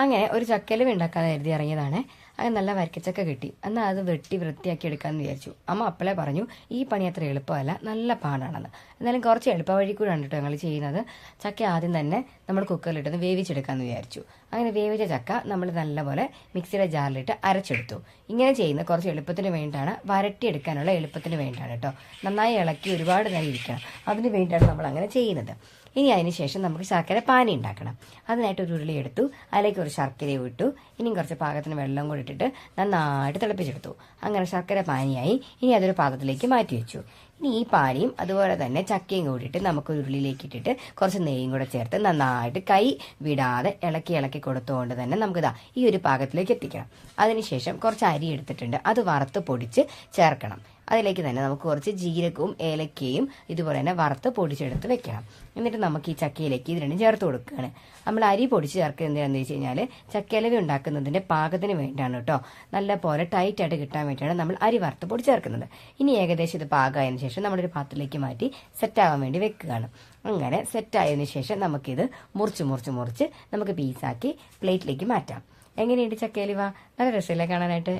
അങ്ങനെ ഒരു ചക്കലവി ഉണ്ടാക്കാതെ കരുതി ഇറങ്ങിയതാണ്. അങ്ങനെ നല്ല വരക്കച്ചക്ക കിട്ടി. എന്നാൽ അത് വെട്ടി വൃത്തിയാക്കി എടുക്കാമെന്ന് വിചാരിച്ചു. അമ്മ അപ്പളെ പറഞ്ഞു ഈ പണി അത്ര എളുപ്പമല്ല, നല്ല പാടാണെന്ന്. എന്നാലും കുറച്ച് എളുപ്പ വഴി കൂടെയാണ് കേട്ടോ ഞങ്ങൾ ചെയ്യുന്നത്. ചക്ക ആദ്യം തന്നെ നമ്മൾ കുക്കറിലിട്ടൊന്ന് വേവിച്ചെടുക്കാമെന്ന് വിചാരിച്ചു. അങ്ങനെ വേവിച്ച ചക്ക നമ്മൾ നല്ലപോലെ മിക്സിയുടെ ജാറിലിട്ട് അരച്ചെടുത്തു. ഇങ്ങനെ ചെയ്യുന്നത് കുറച്ച് എളുപ്പത്തിന് വേണ്ടിയാണ്, വരട്ടിയെടുക്കാനുള്ള എളുപ്പത്തിന് വേണ്ടിയാണ് കേട്ടോ. നന്നായി ഇളക്കി ഒരുപാട് നേരം ഇരിക്കണം, അതിന് വേണ്ടിയാണ് നമ്മൾ അങ്ങനെ ചെയ്യുന്നത്. ഇനി അതിന് ശേഷം നമുക്ക് ശർക്കര പാനി ഉണ്ടാക്കണം. അതിനായിട്ട് ഒരു ഉരുളി എടുത്തു, അതിലേക്ക് ഒരു ശർക്കരയും ഇട്ടു. ഇനിയും കുറച്ച് പാകത്തിന് വെള്ളം കൂടി ഇട്ടിട്ട് നന്നായിട്ട് തിളപ്പിച്ചെടുത്തു. അങ്ങനെ ശർക്കര പാനിയായി. ഇനി അതൊരു പാത്രത്തിലേക്ക് മാറ്റി വെച്ചു. ഇനി ഈ പാനിയും അതുപോലെ തന്നെ ചക്കയും കൂടിയിട്ട് നമുക്ക് ഉരുളിയിലേക്ക് ഇട്ടിട്ട് കുറച്ച് നെയ്യും കൂടെ ചേർത്ത് നന്നായിട്ട് കൈ വിടാതെ ഇളക്കി കൊടുത്തുകൊണ്ട് തന്നെ നമുക്കിതാ ഈ ഒരു പാകത്തിലേക്ക് എത്തിക്കണം. അതിനുശേഷം കുറച്ച് അരി എടുത്തിട്ടുണ്ട്, അത് വറുത്ത് പൊടിച്ച് ചേർക്കണം. അതിലേക്ക് തന്നെ നമുക്ക് കുറച്ച് ജീരകവും ഏലക്കയും ഇതുപോലെ തന്നെ വറുത്ത് പൊടിച്ചെടുത്ത് വെക്കണം. എന്നിട്ട് നമുക്ക് ഈ ചക്കയിലേക്ക് ഇത് രണ്ടും ചേർത്ത് കൊടുക്കുകയാണ്. നമ്മൾ അരി പൊടിച്ച് ചേർക്കുന്നത് എന്തിനാണെന്ന് വെച്ച് കഴിഞ്ഞാൽ ചക്കയിലവി ഉണ്ടാക്കുന്നതിൻ്റെ പാകത്തിന് വേണ്ടിയാണ് കേട്ടോ. നല്ല പോലെ ടൈറ്റായിട്ട് കിട്ടാൻ വേണ്ടിയാണ് നമ്മൾ അരി വറുത്ത് പൊടി ചേർക്കുന്നത്. ഇനി ഏകദേശം ഇത് പാകമായതിനു ശേഷം നമ്മളൊരു പാത്രത്തിലേക്ക് മാറ്റി സെറ്റാകാൻ വേണ്ടി വെക്കുകയാണ്. അങ്ങനെ സെറ്റായതിനു ശേഷം നമുക്കിത് മുറിച്ച് നമുക്ക് പീസാക്കി പ്ലേറ്റിലേക്ക് മാറ്റാം. എങ്ങനെയുണ്ട് ചക്കയിലവ? നല്ല രസമില്ലേ കാണാനായിട്ട്?